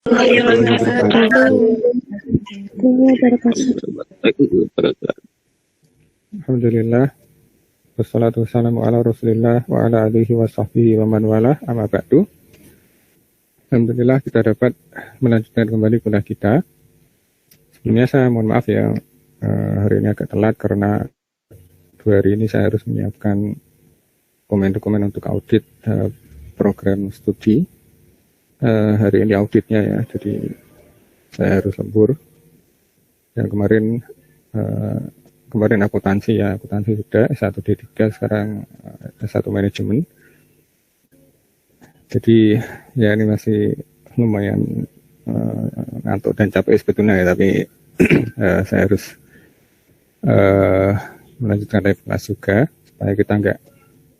Alhamdulillah, wassalatu wassalamu ala rasulillah wa ala alihi wa sahbihi wa man walah, amma ba'du. Alhamdulillah kita dapat melanjutkan kembali kuliah kita. Sebelumnya saya mohon maaf ya, hari ini agak telat karena 2 hari ini saya harus menyiapkan dokumen-dokumen untuk audit program studi. Hari ini auditnya ya, jadi saya harus lembur. Yang kemarin akuntansi sudah S1 D3, sekarang S1 manajemen. Jadi ya ini masih lumayan ngantuk dan capek sebetulnya ya, tapi saya harus melanjutkan kelas juga supaya kita nggak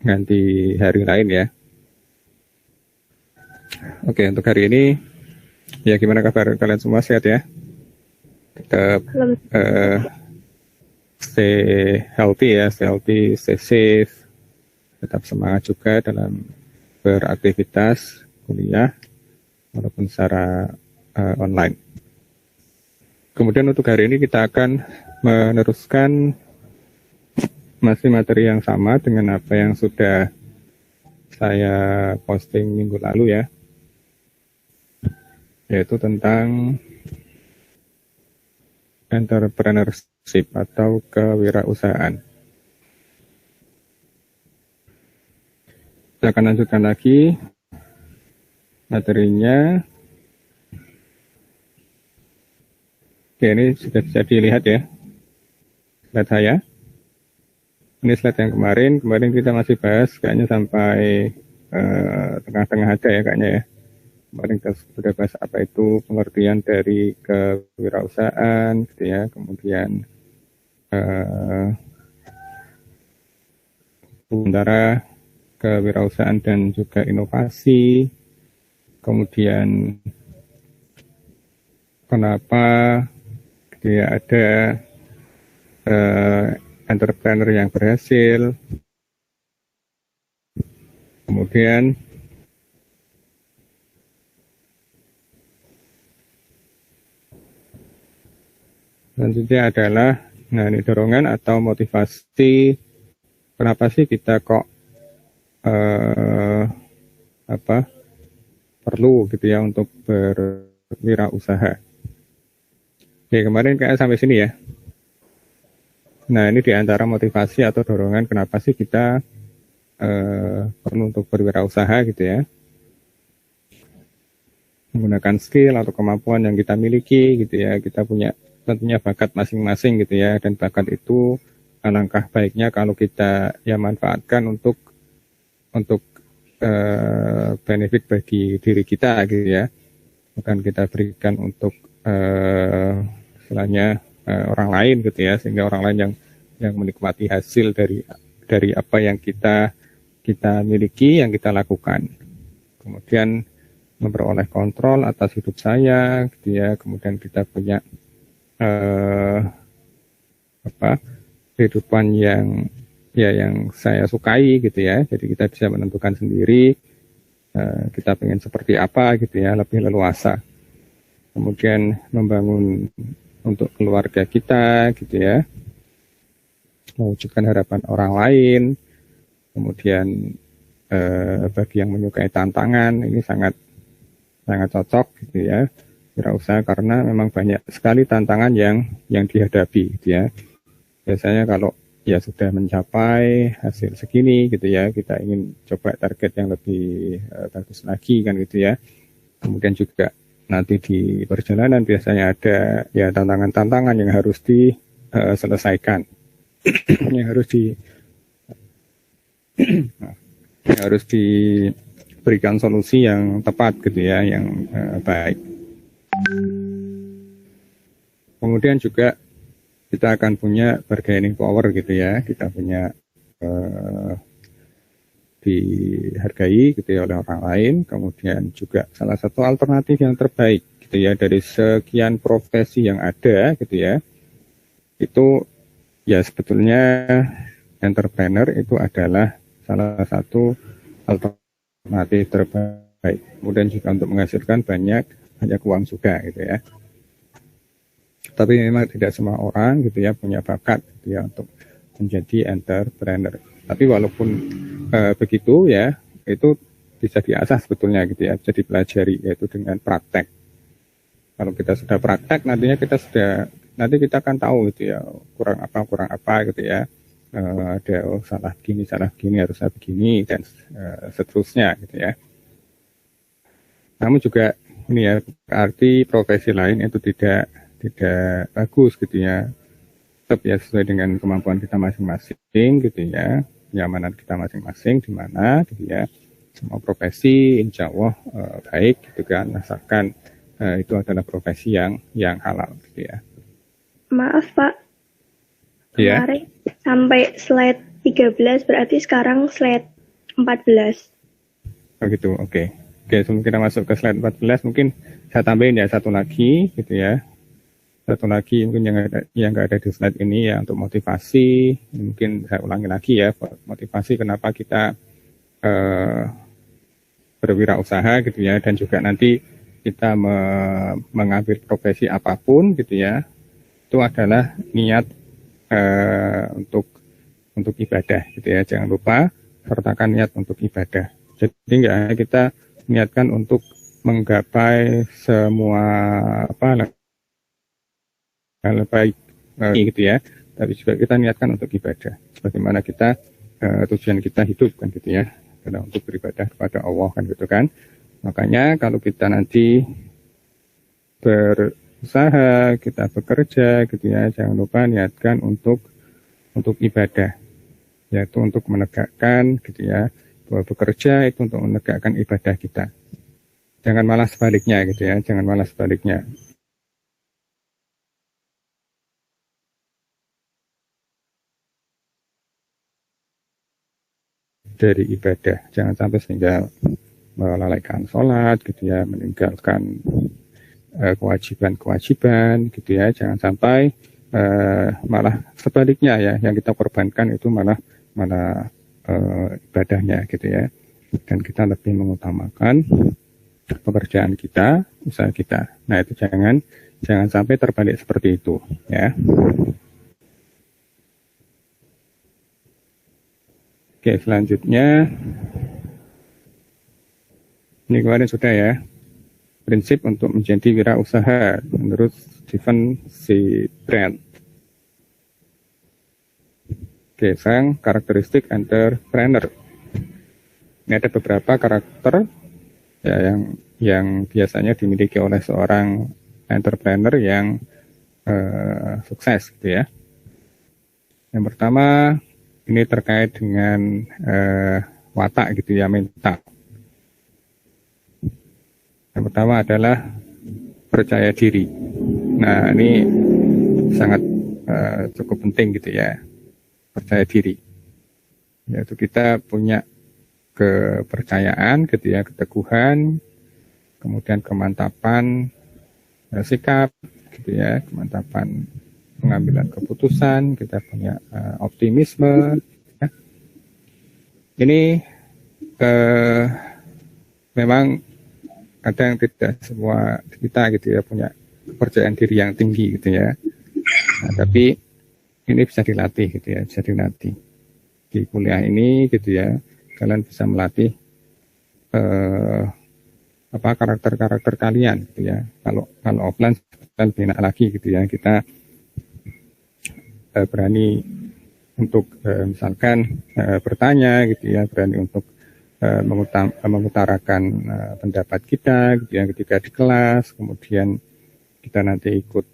ganti hari lain ya. Oke, untuk hari ini ya gimana kabar kalian semua, sehat ya? Tetap stay healthy ya, stay safe, tetap semangat juga dalam beraktivitas kuliah walaupun secara online. Kemudian untuk hari ini kita akan meneruskan masih materi yang sama dengan apa yang sudah saya posting minggu lalu ya, yaitu tentang entrepreneurship atau kewirausahaan. Kita akan lanjutkan lagi materinya. Oke, ini sudah bisa dilihat ya slide saya. Ini slide yang kemarin kita masih bahas kayaknya sampai tengah-tengah aja ya kayaknya ya. Kemarin kita sudah bahas apa itu pengertian dari kewirausahaan gitu ya, kemudian antara kewirausahaan dan juga inovasi, kemudian kenapa dia ada entrepreneur yang berhasil, kemudian selanjutnya adalah ini dorongan atau motivasi kenapa sih kita kok perlu gitu ya untuk berwirausaha. Oke, kemarin kayak sampai sini ya. Nah, ini diantara motivasi atau dorongan kenapa sih kita perlu untuk berwirausaha gitu ya. Menggunakan skill atau kemampuan yang kita miliki gitu ya. Kita punya tentunya bakat masing-masing gitu ya, dan bakat itu alangkah baiknya kalau kita ya manfaatkan untuk benefit bagi diri kita gitu ya, bukan kita berikan untuk istilahnya orang lain gitu ya, sehingga orang lain yang menikmati hasil dari apa yang kita miliki, yang kita lakukan, kemudian memperoleh kontrol atas hidup saya gitu ya, kemudian kita punya kehidupan yang saya sukai gitu ya, jadi kita bisa menentukan sendiri kita pengen seperti apa gitu ya, lebih leluasa, kemudian membangun untuk keluarga kita gitu ya, mewujudkan harapan orang lain, kemudian bagi yang menyukai tantangan ini sangat cocok gitu ya wirausaha, karena memang banyak sekali tantangan yang dihadapi gitu ya. Biasanya kalau ya sudah mencapai hasil segini gitu ya, kita ingin coba target yang lebih bagus lagi kan gitu ya. Kemudian juga nanti di perjalanan biasanya ada ya tantangan-tantangan yang harus diselesaikan, yang harus diberikan solusi yang tepat gitu ya, yang baik. Kemudian juga kita akan punya bargaining power gitu ya, kita punya dihargai gitu ya oleh orang lain. Kemudian juga salah satu alternatif yang terbaik gitu ya dari sekian profesi yang ada gitu ya, itu ya sebetulnya entrepreneur itu adalah salah satu alternatif terbaik. Kemudian juga untuk menghasilkan banyak banyak uang juga gitu ya. Tapi memang tidak semua orang gitu ya punya bakat gitu ya untuk menjadi entrepreneur. Tapi walaupun begitu ya, itu bisa diasah sebetulnya gitu ya, bisa dipelajari yaitu dengan praktek. Kalau kita sudah praktek, nanti kita akan tahu gitu ya kurang apa gitu ya. Ada salah begini harusnya begini dan seterusnya gitu ya. Namun juga ini ya arti profesi lain itu tidak bagus gitu ya. Tetap ya sesuai dengan kemampuan kita masing-masing gitu ya, kenyamanan kita masing-masing di mana gitu ya. Semua profesi insya Allah baik gitu kan, asalkan itu adalah profesi yang halal gitu ya. Maaf Pak, kemarin sampai slide 13, berarti sekarang slide 14. Oh gitu, oke. Sebelum kita masuk ke slide 14, mungkin saya tambahin ya satu lagi gitu ya. Satu lagi mungkin yang nggak ada di slide ini ya, untuk motivasi. Mungkin saya ulangi lagi ya, motivasi kenapa kita berwirausaha gitu ya, dan juga nanti kita mengambil profesi apapun gitu ya, itu adalah niat untuk ibadah gitu ya. Jangan lupa sertakan niat untuk ibadah. Jadi nggak hanya kita niatkan untuk menggapai semua hal baik gitu ya, tapi juga kita niatkan untuk ibadah. Bagaimana kita tujuan kita hidup kan gitu ya, adalah untuk beribadah kepada Allah kan gitu kan. Makanya kalau kita nanti berusaha, kita bekerja gitu ya, jangan lupa niatkan untuk ibadah, yaitu untuk menegakkan gitu ya, bahwa bekerja itu untuk menegakkan ibadah kita. Jangan malah sebaliknya gitu ya, jangan malah sebaliknya. Dari ibadah, jangan sampai sehingga melalaikan sholat gitu ya, meninggalkan kewajiban gitu ya, jangan sampai malah sebaliknya ya, yang kita korbankan itu malah ibadahnya gitu ya, dan kita lebih mengutamakan pekerjaan kita, usaha kita. Nah itu jangan sampai terbalik seperti itu ya. Oke, selanjutnya ini kemarin sudah ya, prinsip untuk menjadi wirausaha menurut Steven C. Brand. Oke, sekarang karakteristik entrepreneur. Ini ada beberapa karakter ya, yang biasanya dimiliki oleh seorang entrepreneur yang sukses gitu ya. Yang pertama, ini terkait dengan watak gitu ya, mental. Yang pertama adalah percaya diri. Nah ini sangat cukup penting gitu ya, percaya diri. Yaitu kita punya kepercayaan gitu ya, keteguhan, kemudian kemantapan sikap gitu ya, kemantapan pengambilan keputusan, kita punya optimisme ya. Ini memang kadang tidak semua kita gitu ya punya kepercayaan diri yang tinggi gitu ya. Nah, tapi ini bisa dilatih gitu ya, bisa dilatih. Di kuliah ini gitu ya, kalian bisa melatih karakter-karakter kalian gitu ya. Kalau offline lebih enak lagi gitu ya, kita berani untuk misalkan bertanya gitu ya, berani untuk mengutarakan pendapat kita gitu ya, ketika di kelas, kemudian kita nanti ikut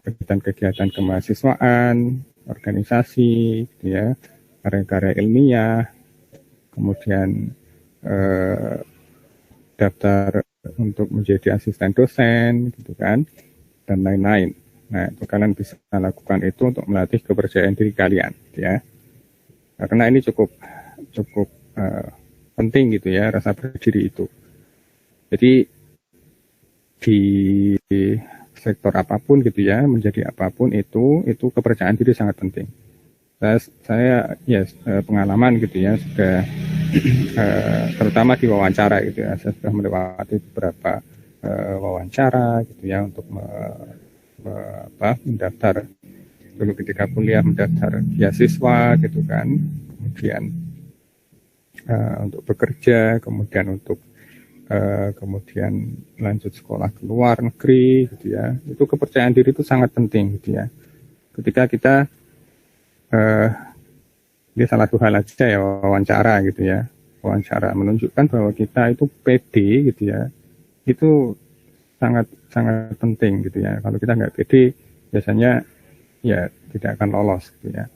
kegiatan-kegiatan kemahasiswaan, organisasi gitu ya, karya-karya ilmiah, kemudian daftar untuk menjadi asisten dosen gitu kan, dan lain-lain. Nah, itu kalian bisa lakukan itu untuk melatih kepercayaan diri kalian, gitu ya. Karena ini cukup penting gitu ya, rasa percaya diri itu. Jadi di sektor apapun gitu ya, menjadi apapun itu kepercayaan diri sangat penting. Saya ya pengalaman gitu ya, sudah terutama di wawancara gitu ya, saya sudah melewati beberapa wawancara gitu ya, untuk mendaftar dulu ketika kuliah, mendaftar beasiswa gitu kan, kemudian untuk bekerja, kemudian untuk kemudian lanjut sekolah ke luar negeri gitu ya. Itu kepercayaan diri itu sangat penting gitu ya. Ketika kita dia salah satu hal aja ya, wawancara gitu ya, wawancara menunjukkan bahwa kita itu pede gitu ya, itu sangat sangat penting gitu ya. Kalau kita nggak pede, biasanya ya tidak akan lolos gitu ya.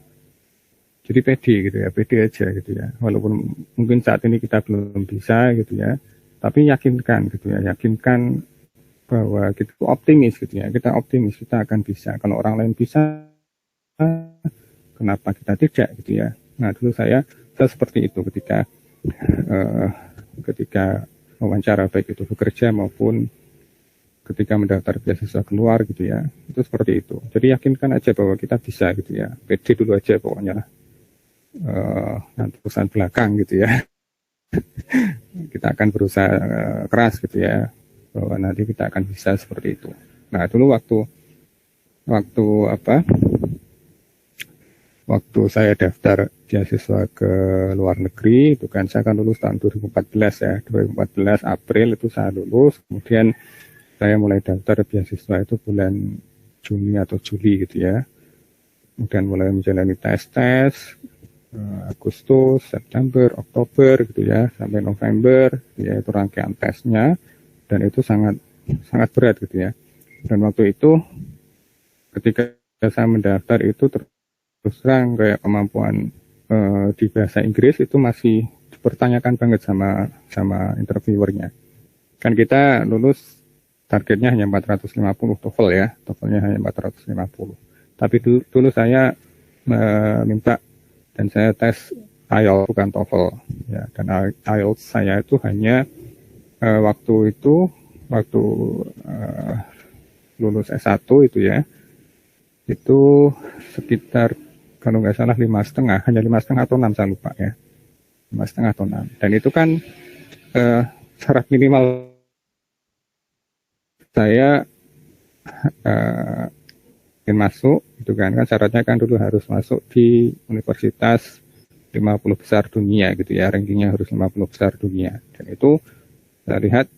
Jadi pede gitu ya, pede aja gitu ya, walaupun mungkin saat ini kita belum bisa gitu ya, tapi yakinkan gitu ya, yakinkan bahwa kita optimis gitu ya, kita optimis kita akan bisa. Kalau orang lain bisa, kenapa kita tidak gitu ya. Nah dulu saya seperti itu ketika wawancara, baik itu bekerja maupun ketika mendaftar beasiswa keluar gitu ya, itu seperti itu. Jadi yakinkan aja bahwa kita bisa gitu ya, pede dulu aja pokoknya lah. Nanti urusan belakang gitu ya. Kita akan berusaha keras gitu ya, bahwa nanti kita akan bisa seperti itu. Nah dulu waktu saya daftar beasiswa ke luar negeri itu kan, saya kan lulus tahun 2014 ya, 2014 April itu saya lulus. Kemudian saya mulai daftar beasiswa itu bulan Juni atau Juli gitu ya, kemudian mulai menjalani tes Agustus, September, Oktober gitu ya, sampai November ya, itu rangkaian tesnya, dan itu sangat berat gitu ya. Dan waktu itu ketika saya mendaftar itu terus terang kayak kemampuan di bahasa Inggris itu masih dipertanyakan banget sama interviewernya. Kan kita lulus targetnya hanya 450 TOEFL ya, TOEFL-nya hanya 450. Tapi dulu saya minta, dan saya tes IELTS bukan TOEFL ya, dan IELTS saya itu hanya waktu lulus S1 itu ya, itu sekitar kalau nggak salah 5,5, hanya 5,5 atau 6 saya lupa ya, 5,5 atau 6. Dan itu kan syarat minimal saya ingin masuk itu kan syaratnya kan dulu harus masuk di universitas 50 besar dunia gitu ya, rankingnya harus 50 besar dunia. Dan itu saya lihat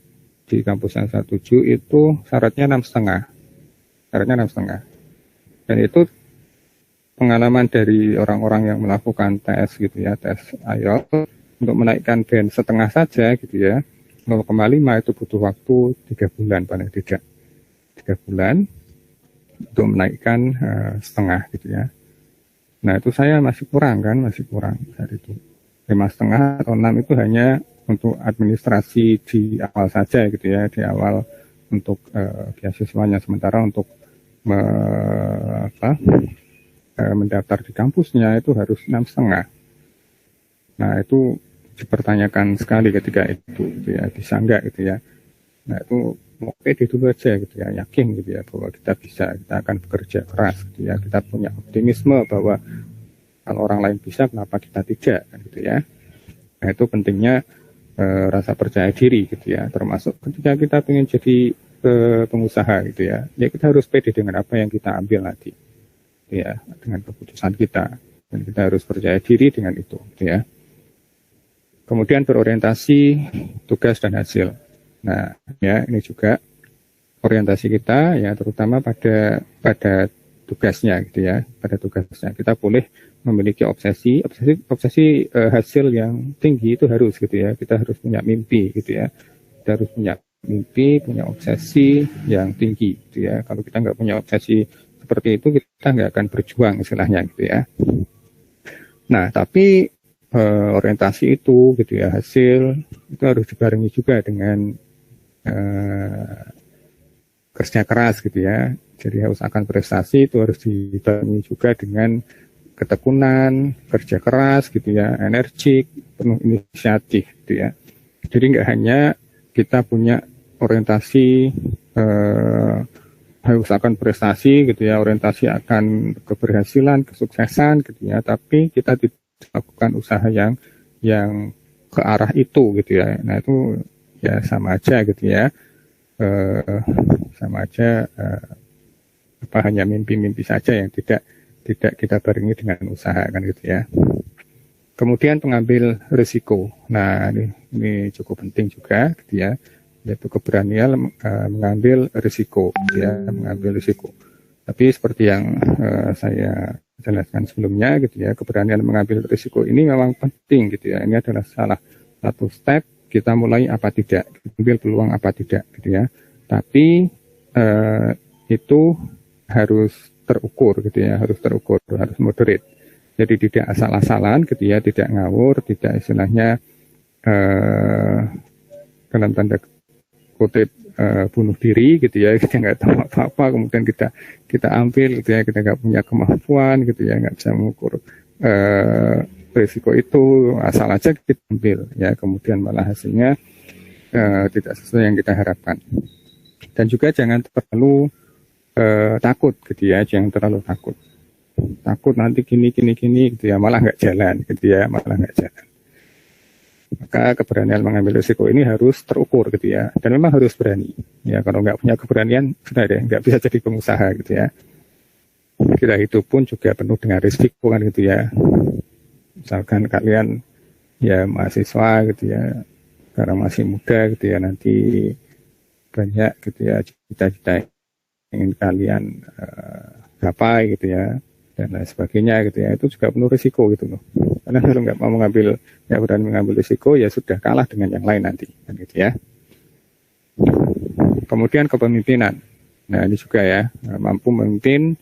di kampus yang saya tuju itu syaratnya 6,5, dan itu pengalaman dari orang-orang yang melakukan tes gitu ya, tes IELTS untuk menaikkan band setengah saja gitu ya, 0,5 itu butuh waktu 3 bulan paling tidak, 3 bulan untuk menaikkan setengah gitu ya. Nah itu saya masih kurang saat itu, 5,5 atau 6 itu hanya untuk administrasi di awal saja gitu ya, di awal untuk beasiswanya, sementara untuk mendaftar di kampusnya itu harus 6,5. Nah itu dipertanyakan sekali ketika itu gitu ya, bisa enggak gitu ya. Nah itu mau pede dulu aja gitu ya, yakin gitu ya bahwa kita bisa, kita akan bekerja keras gitu ya, kita punya optimisme bahwa kalau orang lain bisa kenapa kita tidak gitu ya. Nah itu pentingnya rasa percaya diri gitu ya, termasuk ketika kita ingin jadi pengusaha gitu ya, ya kita harus pede dengan apa yang kita ambil nanti gitu ya, dengan keputusan kita, dan kita harus percaya diri dengan itu gitu ya. Kemudian berorientasi tugas dan hasil. Nah ya ini juga orientasi kita ya, terutama pada tugasnya gitu ya, pada tugasnya kita boleh memiliki obsesi hasil yang tinggi, itu harus gitu ya, kita harus punya mimpi gitu ya, kita harus punya mimpi, punya obsesi yang tinggi gitu ya. Kalau kita nggak punya obsesi seperti itu, kita nggak akan berjuang istilahnya gitu ya. Nah tapi orientasi itu gitu ya, hasil itu harus dibarengi juga dengan kerja keras gitu ya. Jadi harus akan prestasi itu harus dibarengi juga dengan ketekunan, kerja keras gitu ya, energik, penuh inisiatif gitu ya. Jadi nggak hanya kita punya orientasi harus akan prestasi gitu ya, orientasi akan keberhasilan, kesuksesan gitu ya, tapi kita tidak lakukan usaha yang ke arah itu gitu ya. Nah itu ya sama aja gitu ya, sama aja hanya mimpi-mimpi saja yang tidak kita barengi dengan usaha kan gitu ya. Kemudian pengambil risiko. Nah, ini cukup penting juga gitu ya, yaitu keberanian mengambil risiko gitu ya, mengambil risiko. Tapi seperti yang saya jelaskan sebelumnya gitu ya, keberanian mengambil risiko ini memang penting gitu ya. Ini adalah salah satu step kita mulai apa tidak, ambil peluang apa tidak gitu ya. Tapi itu harus terukur gitu ya, harus moderate. Jadi tidak asal-asalan gitu ya, tidak ngawur, tidak istilahnya dalam tanda kutip bunuh diri gitu ya, kita nggak tahu apa-apa, kemudian kita ambil gitu ya, kita nggak punya kemampuan gitu ya, nggak bisa mengukur risiko itu, asal aja kita ambil ya, kemudian malah hasilnya tidak sesuai yang kita harapkan. Dan juga jangan terlalu takut gitu ya, jangan terlalu takut nanti gini gitu ya, malah nggak jalan gitu ya, Maka keberanian mengambil risiko ini harus terukur gitu ya, dan memang harus berani ya. Kalau nggak punya keberanian sudah deh, nggak bisa jadi pengusaha gitu ya. Kita hidup pun juga penuh dengan risiko kan gitu ya. Misalkan kalian ya mahasiswa gitu ya, karena masih muda gitu ya, nanti banyak gitu ya cita-cita ingin kalian gapai gitu ya, dan lain sebagainya gitu ya, itu juga penuh risiko gitu loh. Karena kalau nggak berani mengambil risiko, ya sudah kalah dengan yang lain nanti kan gitu ya. Kemudian kepemimpinan. Nah ini juga ya, mampu memimpin,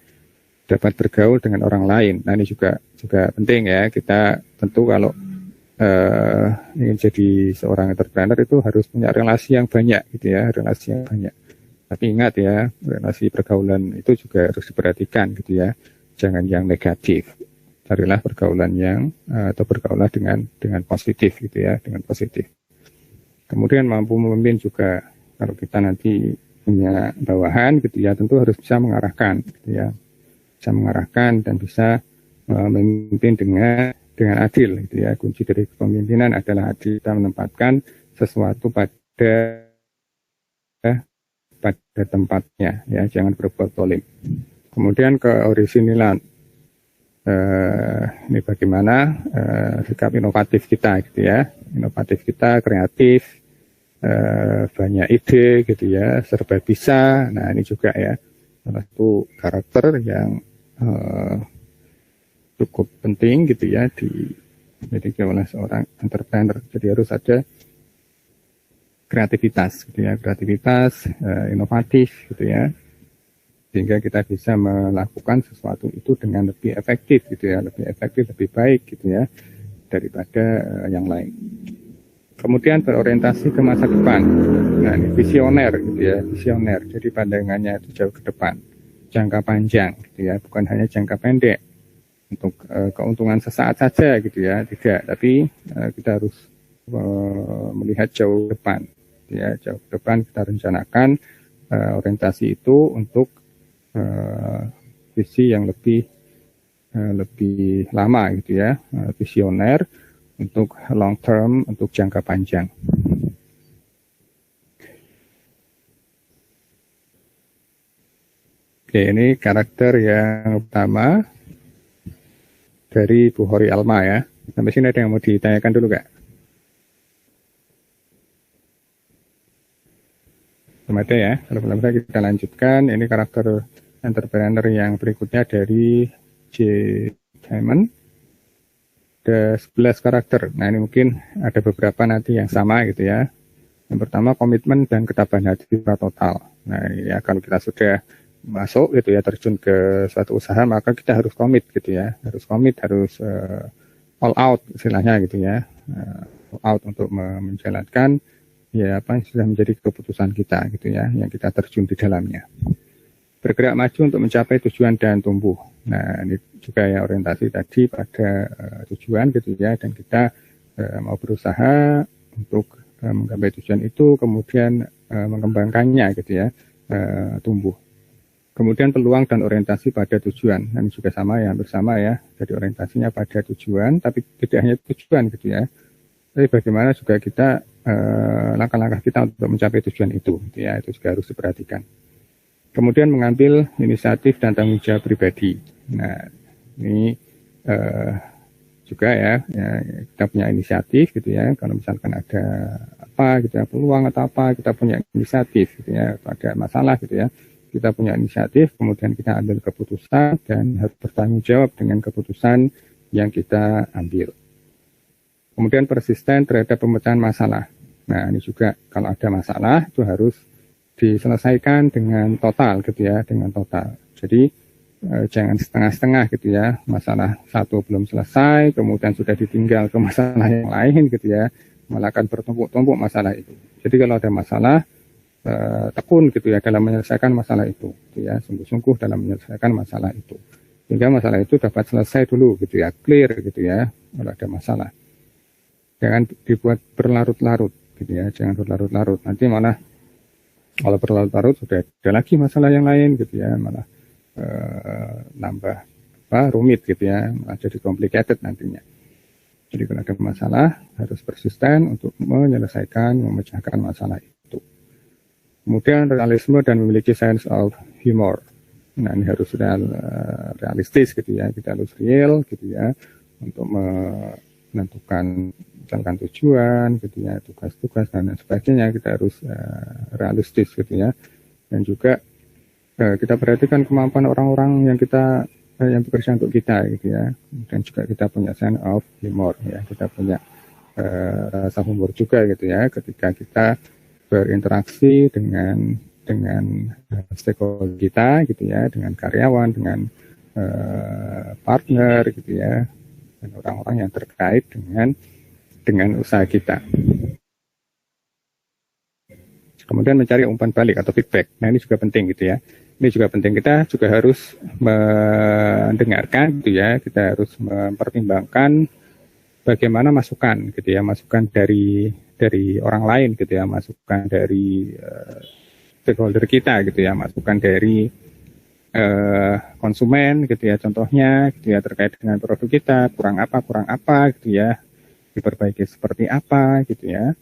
dapat bergaul dengan orang lain. Nah ini juga penting ya. Kita tentu kalau ingin jadi seorang entrepreneur itu harus punya relasi yang banyak gitu ya, Tapi ingat ya, relasi pergaulan itu juga harus diperhatikan gitu ya. Jangan yang negatif. Carilah pergaulan atau bergaulah dengan positif gitu ya, dengan positif. Kemudian mampu memimpin juga. Kalau kita nanti punya bawahan gitu ya, tentu harus bisa mengarahkan gitu ya. Bisa mengarahkan dan bisa memimpin dengan adil gitu ya. Kunci dari kepemimpinan adalah adil, kita menempatkan sesuatu pada tempatnya ya, jangan berbuat zalim. Kemudian keorisinalan, ini bagaimana sikap inovatif kita gitu ya, kreatif, banyak ide gitu ya, serba bisa. Nah ini juga ya salah satu karakter yang cukup penting gitu ya dimiliki oleh seorang entrepreneur. Jadi harus ada kreativitas gitu ya, inovatif gitu ya, sehingga kita bisa melakukan sesuatu itu dengan lebih efektif gitu ya, lebih baik gitu ya daripada yang lain. Kemudian berorientasi ke masa depan. Nah ini visioner gitu ya, jadi pandangannya itu jauh ke depan, jangka panjang gitu ya, bukan hanya jangka pendek untuk keuntungan sesaat saja gitu ya, tidak, tapi kita harus melihat jauh depan ya, jauh ke depan. Kita rencanakan orientasi itu untuk visi yang lebih lama gitu ya, visioner untuk long term, untuk jangka panjang. Oke, ini karakter yang pertama dari Bu Hori Alma ya. Sampai sini ada yang mau ditanyakan dulu Kak? Belum ada ya. Kalau belum ada kita lanjutkan. Ini karakter entrepreneur yang berikutnya dari J. Diamond. Ada 11 karakter. Nah ini mungkin ada beberapa nanti yang sama gitu ya. Yang pertama komitmen dan ketabahan hati total. Nah ya, kalau kita sudah masuk gitu ya, terjun ke suatu usaha, maka kita harus komit gitu ya, harus all out istilahnya gitu ya, all out untuk menjalankan ya apa yang sudah menjadi keputusan kita gitu ya, yang kita terjun di dalamnya. Bergerak maju untuk mencapai tujuan dan tumbuh. Nah ini juga ya orientasi tadi pada tujuan gitu ya, dan kita mau berusaha untuk menggapai tujuan itu, kemudian mengembangkannya gitu ya, tumbuh. Kemudian peluang dan orientasi pada tujuan. Nah, ini juga sama ya, bersama ya. Jadi orientasinya pada tujuan, tapi tidak hanya tujuan gitu ya. Tapi bagaimana juga kita langkah-langkah kita untuk mencapai tujuan itu, gitu ya, itu juga harus diperhatikan. Kemudian mengambil inisiatif dan tanggung jawab pribadi. Nah, ini juga ya, kita punya inisiatif gitu ya. Kalau misalkan ada apa gitu ya, peluang atau apa, kita punya inisiatif gitu ya. Atau ada masalah gitu ya, kita punya inisiatif, kemudian kita ambil keputusan dan harus bertanggung jawab dengan keputusan yang kita ambil. Kemudian persisten terhadap pemecahan masalah. Nah, ini juga kalau ada masalah itu harus diselesaikan dengan total gitu ya, dengan total. Jadi jangan setengah-setengah gitu ya, masalah satu belum selesai kemudian sudah ditinggal ke masalah yang lain gitu ya, malah akan bertumpuk-tumpuk masalah itu. Jadi kalau ada masalah tekun gitu ya dalam menyelesaikan masalah itu gitu ya, sungguh-sungguh dalam menyelesaikan masalah itu sehingga masalah itu dapat selesai dulu gitu ya, clear gitu ya kalau ada masalah. Jangan dibuat berlarut-larut gitu ya, jangan berlarut-larut, nanti malah kalau berlarut-larut sudah ada lagi masalah yang lain gitu ya, malah nambah rumit gitu ya, malah jadi complicated nantinya. Jadi kalau ada masalah harus persisten untuk menyelesaikan, memecahkan masalah itu. Kemudian realisme dan memiliki sense of humor. Nah, ini harus realistis gitu ya, kita harus real gitu ya untuk menentukan misalkan tujuan gitu ya, tugas-tugas dan sebagainya, kita harus realistis gitu ya. Dan juga kita perhatikan kemampuan orang-orang yang yang bekerja untuk kita gitu ya. Dan juga kita punya sense of humor ya, kita punya rasa humor juga gitu ya ketika kita berinteraksi dengan stakeholder kita gitu ya, dengan karyawan, dengan partner gitu ya, dan orang-orang yang terkait dengan usaha kita. Kemudian mencari umpan balik atau feedback. Nah, ini juga penting gitu ya. Ini juga penting, kita juga harus mendengarkan gitu ya, kita harus mempertimbangkan bagaimana masukan gitu ya, masukan dari orang lain gitu ya, masukan dari stakeholder kita gitu ya, masukan dari konsumen gitu ya, contohnya gitu ya, terkait dengan produk kita kurang apa gitu ya, diperbaiki seperti apa gitu ya.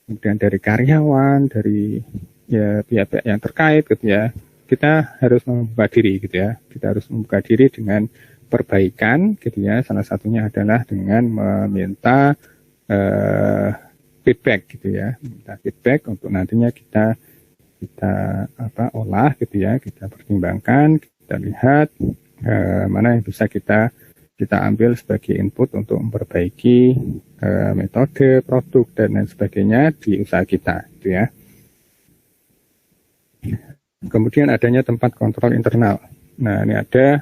Kemudian dari karyawan, dari ya pihak-pihak yang terkait gitu ya, kita harus membuka diri gitu ya, kita harus membuka diri dengan perbaikan gitu ya. Salah satunya adalah dengan meminta feedback gitu ya, minta feedback untuk nantinya kita olah gitu ya, kita pertimbangkan, kita lihat mana yang bisa kita ambil sebagai input untuk memperbaiki metode, produk dan lain sebagainya di usaha kita gitu ya. Kemudian adanya tempat kontrol internal. Nah, ini ada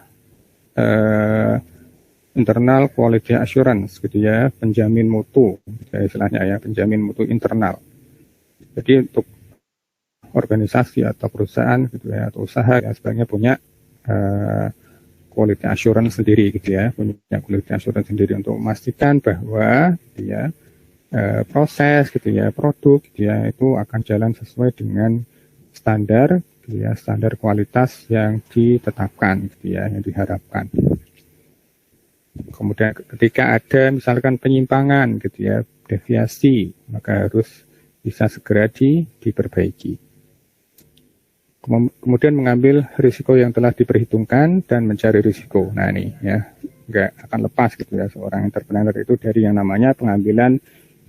internal quality assurance gitu ya, penjamin mutu ya, istilahnya ya, penjamin mutu internal. Jadi untuk organisasi atau perusahaan gitu ya, atau usaha ya, sebenarnya punya quality assurance sendiri gitu ya, punya quality assurance sendiri untuk memastikan bahwa gitu ya, proses gitu ya, produk gitu ya, itu akan jalan sesuai dengan standar gitu ya, standar kualitas yang ditetapkan gitu ya, yang diharapkan. Kemudian ketika ada misalkan penyimpangan gitu ya, deviasi, maka harus bisa segera diperbaiki. Kemudian mengambil risiko yang telah diperhitungkan dan mencari risiko. Nah, ini ya, nggak akan lepas gitu ya seorang entrepreneur itu dari yang namanya pengambilan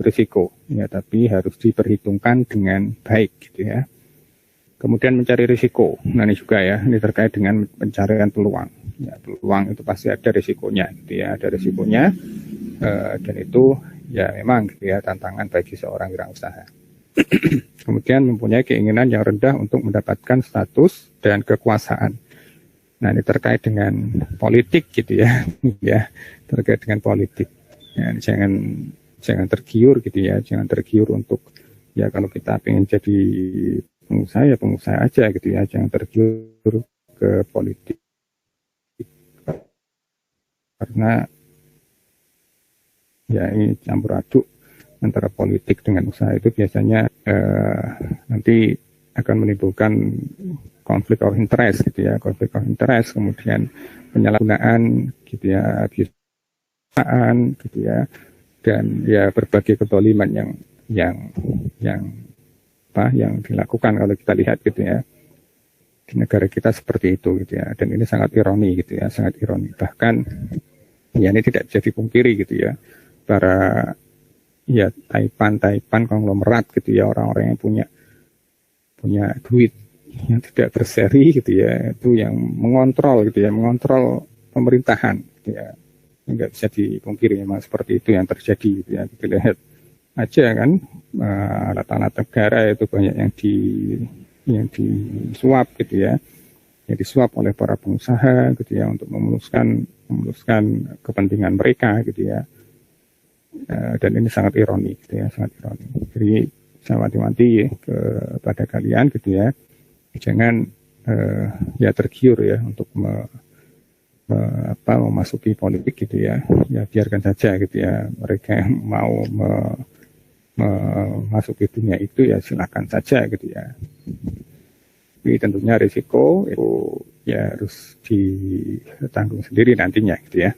risiko ya, tapi harus diperhitungkan dengan baik gitu ya. Kemudian mencari risiko. Nah, ini juga ya, ini terkait dengan pencarian peluang. Ya, peluang itu pasti ada risikonya gitu ya, ada risikonya dan itu ya memang gitu ya, tantangan bagi seorang wirausaha. Kemudian mempunyai keinginan yang rendah untuk mendapatkan status dan kekuasaan. Nah, ini terkait dengan politik gitu ya, ya, terkait dengan politik. Ya, jangan tergiur gitu ya, jangan tergiur untuk ya, kalau kita pengen jadi pengusaha ya pengusaha aja gitu ya, jangan tergiur ke politik karena ya ini campur aduk antara politik dengan usaha itu biasanya nanti akan menimbulkan konflik of interest gitu ya, konflik of interest, kemudian penyalahgunaan gitu ya, abuse gitu ya, dan ya berbagai kezaliman yang dilakukan kalau kita lihat gitu ya di negara kita seperti itu gitu ya. Dan ini sangat ironi gitu ya, sangat ironi. Bahkan ya ini tidak bisa dipungkiri gitu ya, para ya taipan konglomerat gitu ya, orang-orang yang punya duit yang tidak berseri gitu ya, itu yang mengontrol gitu ya, mengontrol pemerintahan gitu ya. Nggak bisa dipungkiri memang seperti itu yang terjadi gitu ya. Kita lihat aja kan alat-alat negara itu banyak yang disuap gitu ya, yang disuap oleh para pengusaha gitu ya untuk memuluskan kepentingan mereka gitu ya. Dan ini sangat ironi gitu ya, sangat ironi. Jadi saya wanti-wanti kepada kalian gitu ya, jangan ya tergiur ya untuk memasuki politik gitu ya. Ya biarkan saja gitu ya, mereka yang mau memasuki dunia itu ya silakan saja gitu ya. Tapi tentunya risiko itu ya harus ditanggung sendiri nantinya gitu ya.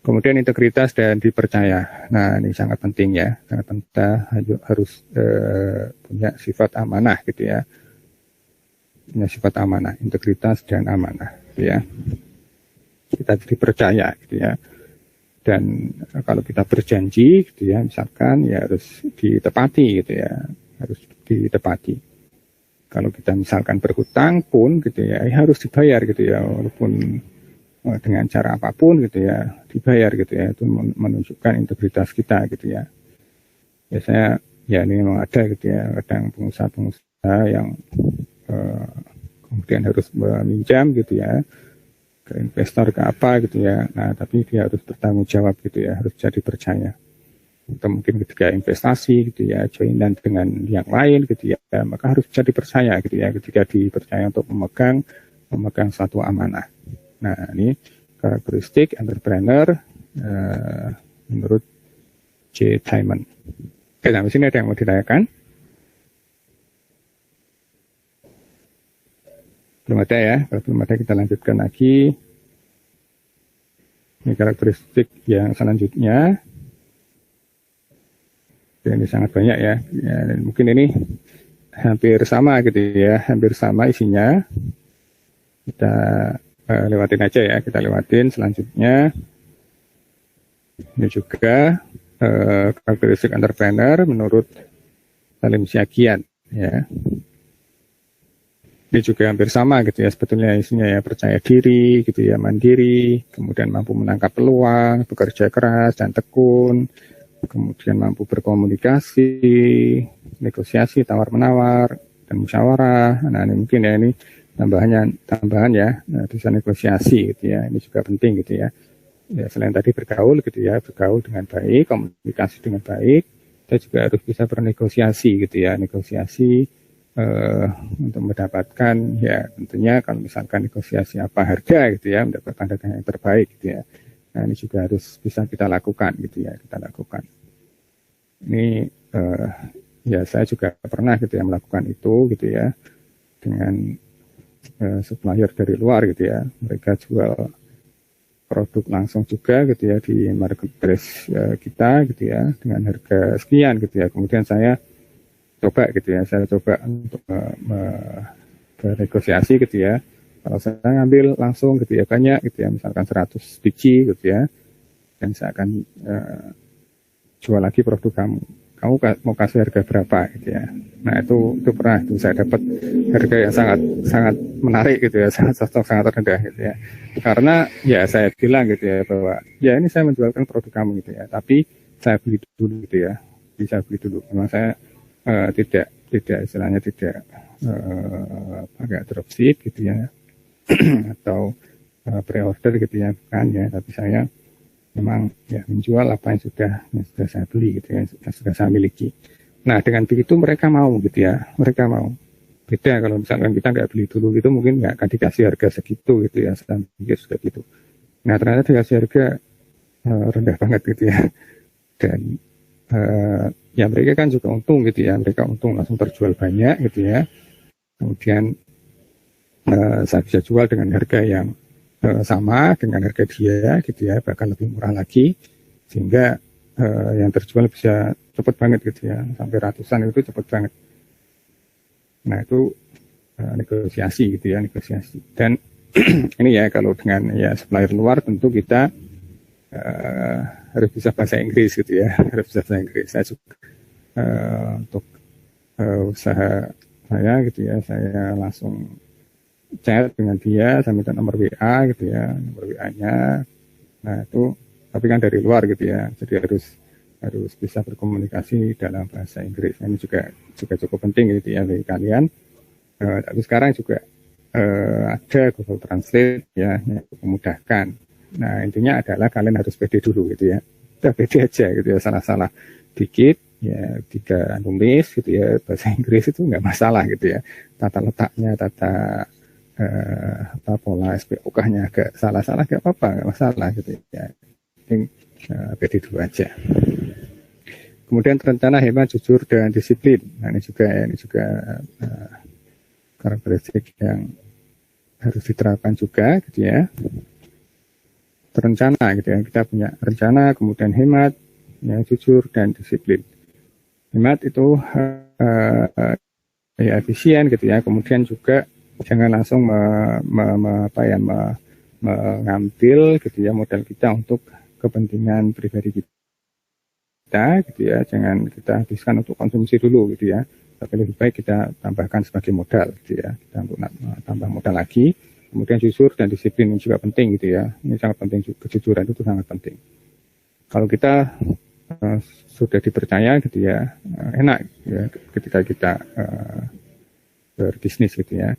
Kemudian integritas dan dipercaya. Nah ini sangat penting ya, sangat penting, harus punya sifat amanah gitu ya, punya sifat amanah, integritas dan amanah gitu ya. Kita dipercaya gitu ya. Dan kalau kita berjanji gitu ya, misalkan ya harus ditepati gitu ya, harus ditepati. Kalau kita misalkan berhutang pun gitu ya, harus dibayar gitu ya, walaupun dengan cara apapun gitu ya, dibayar gitu ya, itu menunjukkan integritas kita gitu ya. Biasanya ya ini memang ada gitu ya, kadang pengusaha yang kemudian harus meminjam gitu ya, ke investor ke apa gitu ya. Nah tapi dia harus bertanggung jawab gitu ya, harus jadi percaya. Atau mungkin ketika investasi gitu ya, joinan dengan yang lain gitu ya, maka harus jadi percaya gitu ya, ketika dipercaya untuk memegang suatu amanah. Nah ini karakteristik entrepreneur menurut J. Diamond. Oke, sampai sini ada yang mau ditanyakan? Belum ada ya, kalau belum ada kita lanjutkan lagi. Ini karakteristik yang selanjutnya. Ini sangat banyak ya. Mungkin ini hampir sama gitu ya, hampir sama isinya. Kita lewatin aja ya, kita lewatin selanjutnya. Ini juga karakteristik entrepreneur menurut Salim Syagian ya. Ini juga hampir sama gitu ya, sebetulnya isinya ya, percaya diri gitu ya, mandiri, kemudian mampu menangkap peluang, bekerja keras dan tekun, kemudian mampu berkomunikasi, negosiasi, tawar-menawar, dan musyawarah. Nah ini mungkin ya, ini tambahan ya, bisa negosiasi gitu ya, ini juga penting gitu ya. Ya selain tadi bergaul gitu ya, bergaul dengan baik, komunikasi dengan baik, kita juga harus bisa bernegosiasi gitu ya, negosiasi untuk mendapatkan ya tentunya kalau misalkan negosiasi apa harga gitu ya, mendapatkan harga yang terbaik gitu ya. Nah ini juga harus bisa kita lakukan gitu ya, kita lakukan. Ini ya saya juga pernah gitu ya melakukan itu gitu ya, dengan supplier dari luar gitu ya, mereka jual produk langsung juga gitu ya di marketplace kita gitu ya, dengan harga sekian gitu ya, kemudian saya coba gitu ya, saya coba untuk bernegosiasi gitu ya, kalau saya ngambil langsung gitu ya banyak gitu ya, misalkan 100 biji gitu ya, dan saya akan jual lagi produk kamu mau kasih harga berapa gitu ya. Nah itu pernah itu saya dapat harga yang sangat menarik gitu ya, sangat rendah gitu ya, karena ya saya bilang gitu ya bahwa ya ini saya menjualkan produk kamu gitu ya, tapi saya beli dulu gitu ya, bisa beli dulu, memang saya tidak istilahnya tidak pakai dropship gitu ya atau pre-order gitu ya, bukan ya, tapi saya memang ya menjual apa yang sudah saya beli gitu ya, sudah saya miliki. Nah dengan begitu mereka mau gitu ya, mereka mau. Beda kalau misalkan kita nggak beli dulu gitu, mungkin nggak akan dikasih harga segitu gitu ya, saya pikir sudah gitu. Nah ternyata dikasih harga rendah banget gitu ya, dan ya mereka kan juga untung gitu ya, mereka untung langsung terjual banyak gitu ya, kemudian saya bisa jual dengan harga yang sama dengan harga dia gitu ya, bahkan lebih murah lagi, sehingga yang terjual bisa cepat banget gitu ya, sampai ratusan itu cepat banget. Nah itu negosiasi gitu ya, negosiasi. Dan ini ya kalau dengan ya supplier luar tentu kita harus bisa bahasa Inggris gitu ya, harus bisa bahasa Inggris. Saya juga untuk usaha saya gitu ya, saya langsung chat dengan dia, saya minta nomor WA gitu ya, nomor WA-nya. Nah itu tapi kan dari luar gitu ya, jadi harus bisa berkomunikasi dalam bahasa Inggris. Ini juga cukup penting gitu ya bagi kalian. Tapi sekarang juga ada Google Translate ya yang memudahkan. Nah intinya adalah kalian harus pede dulu gitu ya, udah pede aja gitu ya, salah-salah dikit ya tiga nulis gitu ya bahasa Inggris itu nggak masalah gitu ya, tata letaknya, tata pola SPOK-nya agak salah-salah nggak apa-apa, nggak masalah gitu ya, penting pede dulu aja. Kemudian rencana, hemat, jujur, dan disiplin. Nah ini juga karakteristik yang harus diterapkan juga gitu ya. Terencana gitu ya, kita punya rencana, kemudian hemat, ya, jujur, dan disiplin. Hemat itu ya efisien gitu ya, kemudian juga jangan langsung mengambil gitu ya modal kita untuk kepentingan pribadi kita gitu ya, jangan kita habiskan untuk konsumsi dulu gitu ya, tapi lebih baik kita tambahkan sebagai modal gitu ya, kita untuk tambah modal lagi. Kemudian jujur dan disiplin juga penting gitu ya, ini sangat penting juga, kejujuran itu sangat penting. Kalau kita sudah dipercaya gitu ya, enak ya ketika kita berbisnis gitu ya.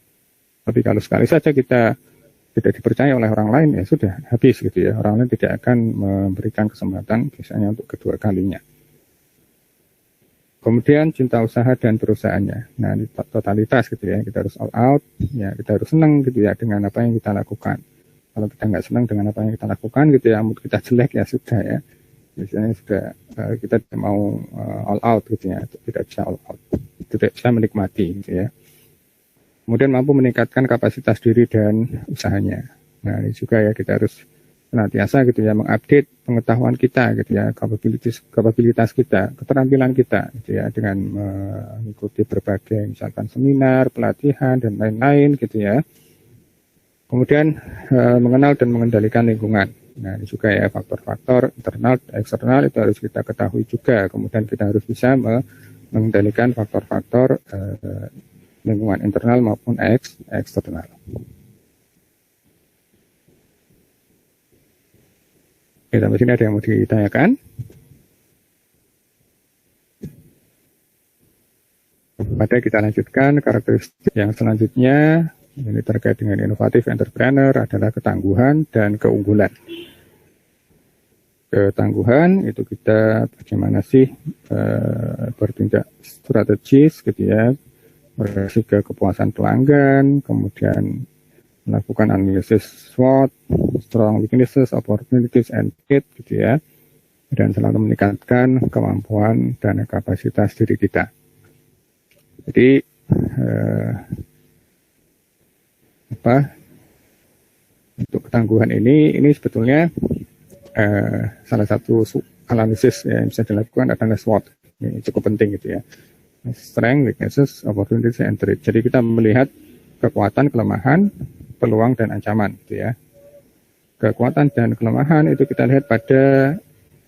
Tapi kalau sekali saja kita tidak dipercaya oleh orang lain, ya sudah habis gitu ya. Orang lain tidak akan memberikan kesempatan biasanya untuk kedua kalinya. Kemudian cinta usaha dan perusahaannya. Nah ini totalitas gitu ya, kita harus all out, ya kita harus senang gitu ya dengan apa yang kita lakukan. Kalau kita nggak senang dengan apa yang kita lakukan gitu ya, mood kita jelek ya sudah ya. Biasanya sudah kita tidak mau all out gitu ya, tidak bisa all out, tidak bisa menikmati gitu ya. Kemudian mampu meningkatkan kapasitas diri dan usahanya. Nah ini juga ya, kita harus senantiasa gitu ya mengupdate pengetahuan kita gitu ya, kapabilitas kita, keterampilan kita gitu ya, dengan mengikuti berbagai misalkan seminar, pelatihan dan lain-lain gitu ya. Kemudian mengenal dan mengendalikan lingkungan. Nah ini juga ya, faktor-faktor internal dan eksternal itu harus kita ketahui juga. Kemudian kita harus bisa mengendalikan faktor-faktor lingkungan internal maupun eksternal. Oke, sampai sini ada yang mau ditanyakan? Pada kita lanjutkan karakteristik yang selanjutnya, ini terkait dengan inovatif entrepreneur adalah ketangguhan dan keunggulan. Ketangguhan itu kita bagaimana sih bertindak strategis gitu ya, berhasil ke kepuasan pelanggan, kemudian melakukan analisis SWOT, strong weaknesses, opportunities, and threat gitu ya, dan selalu meningkatkan kemampuan dan kapasitas diri kita. Jadi untuk ketangguhan ini sebetulnya salah satu analisis yang bisa dilakukan adalah SWOT. Ini cukup penting gitu ya. Strength, weaknesses, opportunities, and threat. Jadi kita melihat kekuatan, kelemahan, peluang, dan ancaman gitu ya. Kekuatan dan kelemahan itu kita lihat pada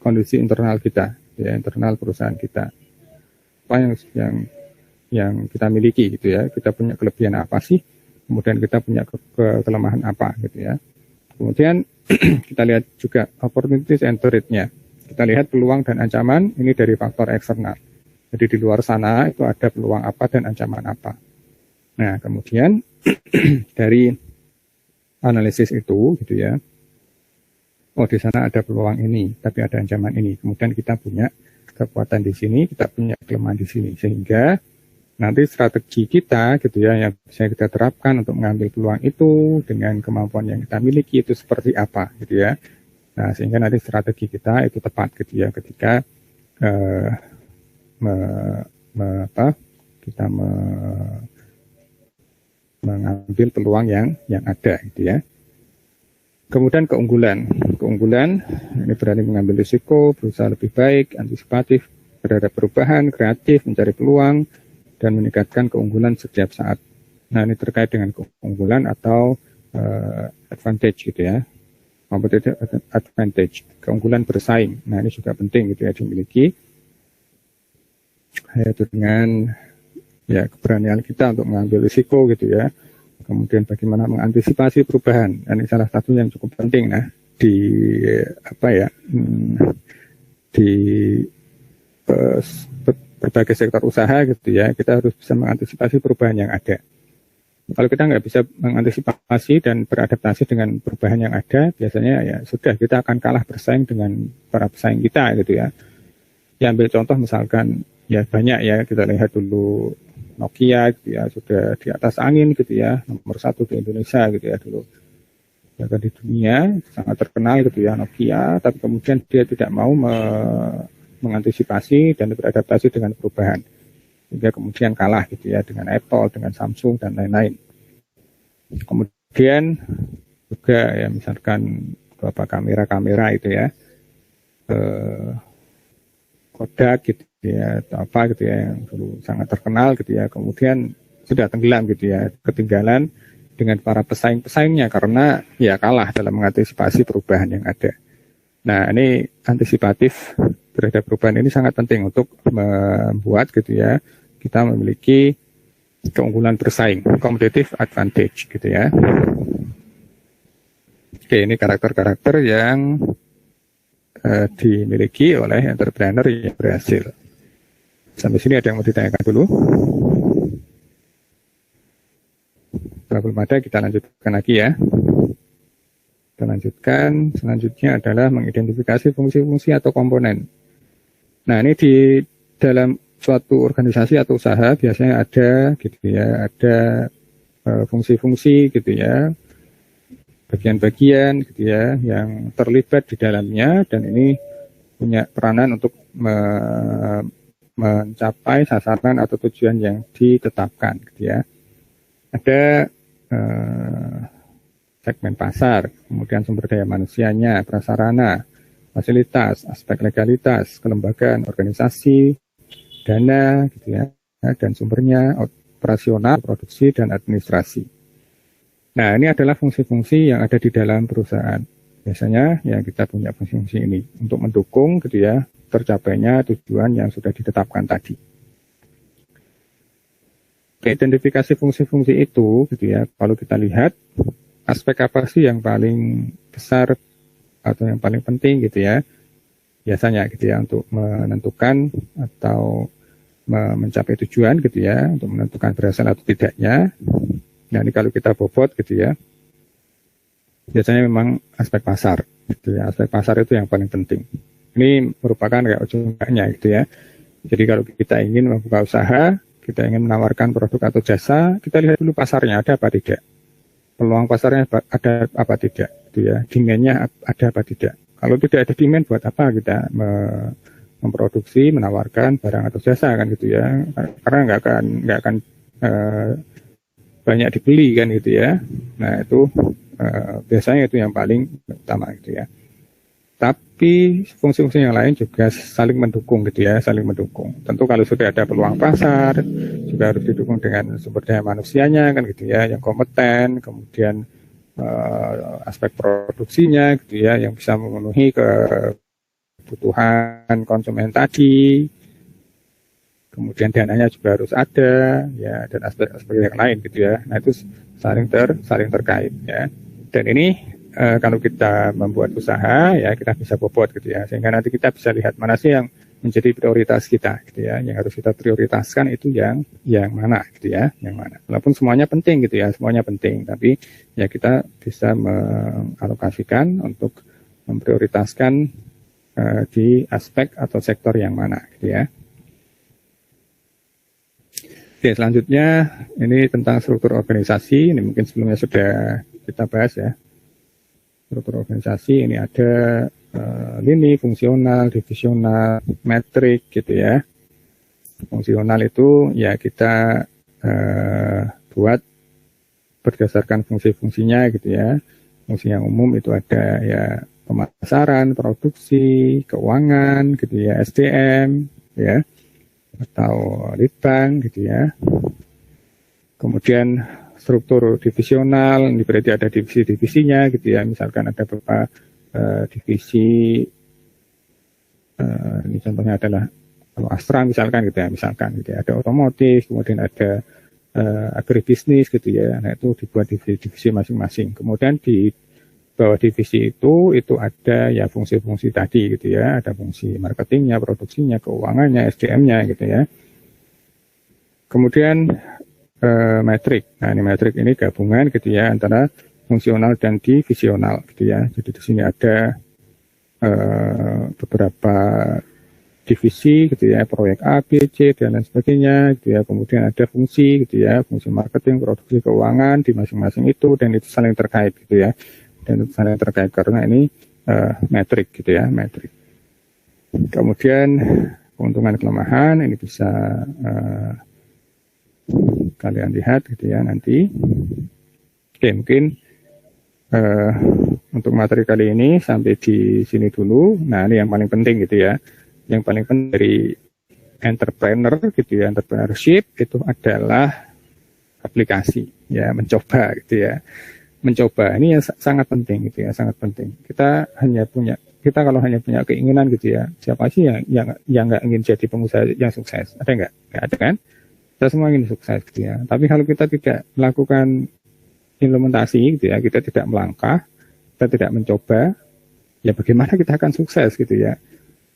kondisi internal kita, ya, internal perusahaan kita. Apa yang kita miliki gitu ya. Kita punya kelebihan apa sih? Kemudian kita punya kelemahan apa gitu ya. Kemudian kita lihat juga opportunities and threat-nya. Kita lihat peluang dan ancaman ini dari faktor eksternal. Jadi di luar sana itu ada peluang apa dan ancaman apa. Nah kemudian dari analisis itu gitu ya, oh di sana ada peluang ini, tapi ada ancaman ini. Kemudian kita punya kekuatan di sini, kita punya kelemahan di sini, sehingga nanti strategi kita gitu ya yang bisa kita terapkan untuk mengambil peluang itu dengan kemampuan yang kita miliki itu seperti apa gitu ya. Nah sehingga nanti strategi kita itu tepat gitu ya ketika kita mengambil peluang yang ada gitu ya. Kemudian keunggulan keunggulan, ini berani mengambil risiko, berusaha lebih baik, antisipatif terhadap perubahan, kreatif, mencari peluang, dan meningkatkan keunggulan setiap saat. Nah, ini terkait dengan keunggulan atau advantage gitu ya, competitive advantage, keunggulan bersaing. Nah, ini juga penting gitu ya dimiliki, yaitu dengan ya keberanian kita untuk mengambil risiko gitu ya. Kemudian bagaimana mengantisipasi perubahan. Dan ini salah satu yang cukup penting nah di di berbagai sektor usaha gitu ya. Kita harus bisa mengantisipasi perubahan yang ada. Kalau kita nggak bisa mengantisipasi dan beradaptasi dengan perubahan yang ada, biasanya ya sudah kita akan kalah bersaing dengan para pesaing kita gitu ya. Ya ambil contoh misalkan ya banyak ya, kita lihat dulu Nokia gitu ya, sudah di atas angin gitu ya, nomor 1 di Indonesia gitu ya dulu. Bahkan di dunia sangat terkenal gitu ya Nokia, tapi kemudian dia tidak mau mengantisipasi dan beradaptasi dengan perubahan. Sehingga kemudian kalah gitu ya dengan Apple, dengan Samsung dan lain-lain. Kemudian juga ya misalkan beberapa kamera-kamera itu ya, Kodak gitu ya, atau apa gitu ya, yang dulu sangat terkenal gitu ya, kemudian sudah tenggelam gitu ya, ketinggalan dengan para pesaing-pesaingnya karena ya kalah dalam mengantisipasi perubahan yang ada. Nah, ini antisipatif terhadap perubahan ini sangat penting untuk membuat gitu ya, kita memiliki keunggulan bersaing, competitive advantage gitu ya. Oke, ini karakter-karakter yang dimiliki oleh entrepreneur yang berhasil. Sampai sini ada yang mau ditanyakan dulu? Kalau belum ada, kita lanjutkan lagi ya. Kita lanjutkan, selanjutnya adalah mengidentifikasi fungsi-fungsi atau komponen. Nah, ini di dalam suatu organisasi atau usaha biasanya ada gitu ya, ada fungsi-fungsi gitu ya, bagian-bagian gitu ya yang terlibat di dalamnya, dan ini punya peranan untuk mencapai sasaran atau tujuan yang ditetapkan gitu ya. Ada segmen pasar, kemudian sumber daya manusianya, prasarana, fasilitas, aspek legalitas, kelembagaan, organisasi, dana gitu ya, dan sumbernya, operasional, produksi, dan administrasi. Nah, ini adalah fungsi-fungsi yang ada di dalam perusahaan. Biasanya ya kita punya fungsi-fungsi ini untuk mendukung gitu ya tercapainya tujuan yang sudah ditetapkan tadi. Identifikasi fungsi-fungsi itu gitu ya, kalau kita lihat aspek apa sih yang paling besar atau yang paling penting gitu ya, biasanya gitu ya, untuk menentukan atau mencapai tujuan gitu ya, untuk menentukan berhasil atau tidaknya. Nah, ini kalau kita bobot gitu ya, biasanya memang aspek pasar gitu ya. Aspek pasar itu yang paling penting. Ini merupakan kayak ujungnya gitu ya. Jadi kalau kita ingin membuka usaha, kita ingin menawarkan produk atau jasa, kita lihat dulu pasarnya ada apa tidak, peluang pasarnya ada apa tidak gitu ya, demand-nya ada apa tidak. Kalau tidak ada demand, buat apa kita memproduksi, menawarkan barang atau jasa kan gitu ya, karena nggak akan banyak dibeli kan gitu ya. Nah, itu biasanya itu yang paling utama gitu ya. Tapi fungsi-fungsi yang lain juga saling mendukung gitu ya, saling mendukung. Tentu kalau sudah ada peluang pasar, juga harus didukung dengan sumber daya manusianya kan gitu ya, yang kompeten, kemudian aspek produksinya gitu ya, yang bisa memenuhi kebutuhan konsumen tadi. Kemudian dananya juga harus ada ya, dan aspek-aspek yang lain gitu ya. Nah, itu saling terkait ya. Dan ini kalau kita membuat usaha ya, kita bisa bobot gitu ya, sehingga nanti kita bisa lihat mana sih yang menjadi prioritas kita gitu ya, yang harus kita prioritaskan itu yang mana gitu ya, yang mana. Walaupun semuanya penting gitu ya, semuanya penting, tapi ya kita bisa mengalokasikan untuk memprioritaskan di aspek atau sektor yang mana gitu ya. Oke, selanjutnya ini tentang struktur organisasi. Ini mungkin sebelumnya sudah kita bahas ya. Struktur organisasi ini ada lini, fungsional, divisional, metrik gitu ya. Fungsional itu ya kita buat berdasarkan fungsi-fungsinya gitu ya. Fungsi yang umum itu ada ya pemasaran, produksi, keuangan, gitu ya, SDM, ya, atau litbang, gitu ya. Kemudian struktur divisional, ini berarti ada divisi-divisinya, gitu ya. Misalkan ada beberapa divisi, ini contohnya adalah kalau Astra misalkan, gitu ya, gitu ya. Ada otomotif, kemudian ada agribisnis, gitu ya. Nah, itu dibuat divisi masing-masing. Kemudian di bawah divisi itu ada ya fungsi-fungsi tadi, gitu ya. Ada fungsi marketingnya, produksinya, keuangannya, SDM-nya, gitu ya. Kemudian metrik. Nah, ini metrik ini gabungan, gitu ya, antara fungsional dan divisional, gitu ya. Jadi di sini ada beberapa divisi, gitu ya, proyek A, B, C, dan lain sebagainya, gitu ya. Kemudian ada fungsi, gitu ya, fungsi marketing, produksi, keuangan di masing-masing itu, dan itu saling terkait, gitu ya. Dan itu saling terkait karena ini metrik, gitu ya, metrik. Kemudian keuntungan kelemahan ini bisa kalian lihat, gitu ya, nanti. Oke, mungkin untuk materi kali ini sampai di sini dulu. Nah, ini yang paling penting, gitu ya. Yang paling penting dari entrepreneur, gitu ya, entrepreneurship itu adalah aplikasi, ya, mencoba, gitu ya. Mencoba ini yang sangat penting, gitu ya, sangat penting. Kita kalau hanya punya keinginan, gitu ya, siapa sih yang nggak ingin jadi pengusaha yang sukses? Ada nggak? Nggak ada kan? Kita semua ingin sukses, gitu ya. Tapi kalau kita tidak melakukan implementasi, gitu ya, kita tidak melangkah, kita tidak mencoba, ya bagaimana kita akan sukses, gitu ya.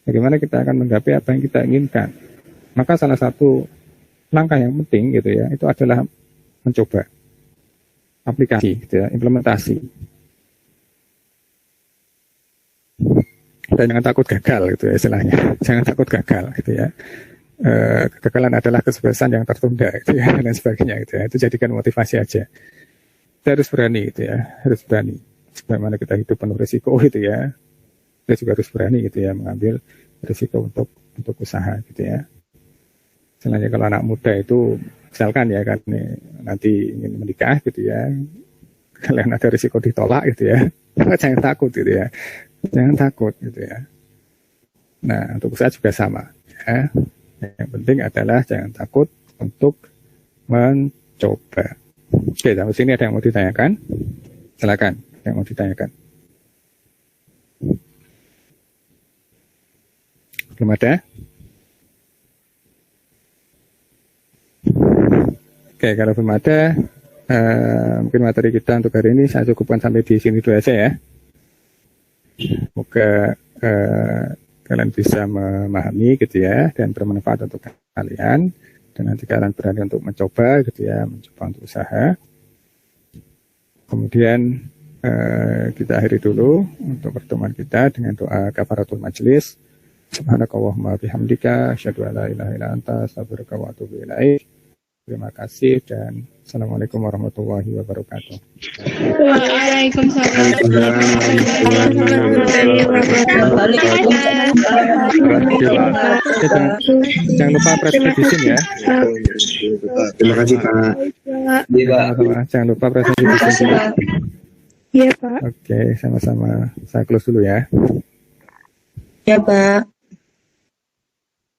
Bagaimana kita akan menggapai apa yang kita inginkan. Maka salah satu langkah yang penting, gitu ya, itu adalah mencoba aplikasi, gitu ya, implementasi. Dan jangan takut gagal, gitu ya, istilahnya. Jangan takut gagal, gitu ya. Kegagalan adalah kesuksesan yang tertunda, gitu ya, dan sebagainya, gitu ya. Itu jadikan motivasi aja. Kita harus berani, gitu ya, harus berani. Bagaimana kita hidup penuh risiko, gitu ya. Kita juga harus berani, gitu ya, mengambil risiko untuk usaha, gitu ya. Misalnya kalau anak muda itu, misalkan ya kan nanti ingin menikah, gitu ya, kalian ada risiko ditolak, gitu ya, jangan takut, gitu ya, jangan takut, gitu ya. Nah, untuk usaha juga sama, ya. Yang penting adalah jangan takut untuk mencoba. Oke, sampai sini ada yang mau ditanyakan? Silakan, yang mau ditanyakan. Belum ada? Oke, kalau belum ada, mungkin materi kita untuk hari ini saya cukupkan sampai di sini dulu aja ya. Semoga kalian bisa memahami, gitu ya, dan bermanfaat untuk kalian. Dan nanti kalian berani untuk mencoba, gitu ya, mencoba untuk usaha. Kemudian kita akhiri dulu untuk pertemuan kita dengan doa kafaratul majelis. Subhanakallahumma bihamdika asyhadu an la ilaha illa anta astaghfiruka wa atubu ilaik. Terima kasih dan assalamualaikum warahmatullahi wabarakatuh. Waalaikumsalam warahmatullahi wabarakatuh. Jangan lupa press di sini ya. Terima kasih Pak. Jangan lupa press di sini. Iya Pak. Oke, sama-sama. Saya close dulu ya. Ya Pak.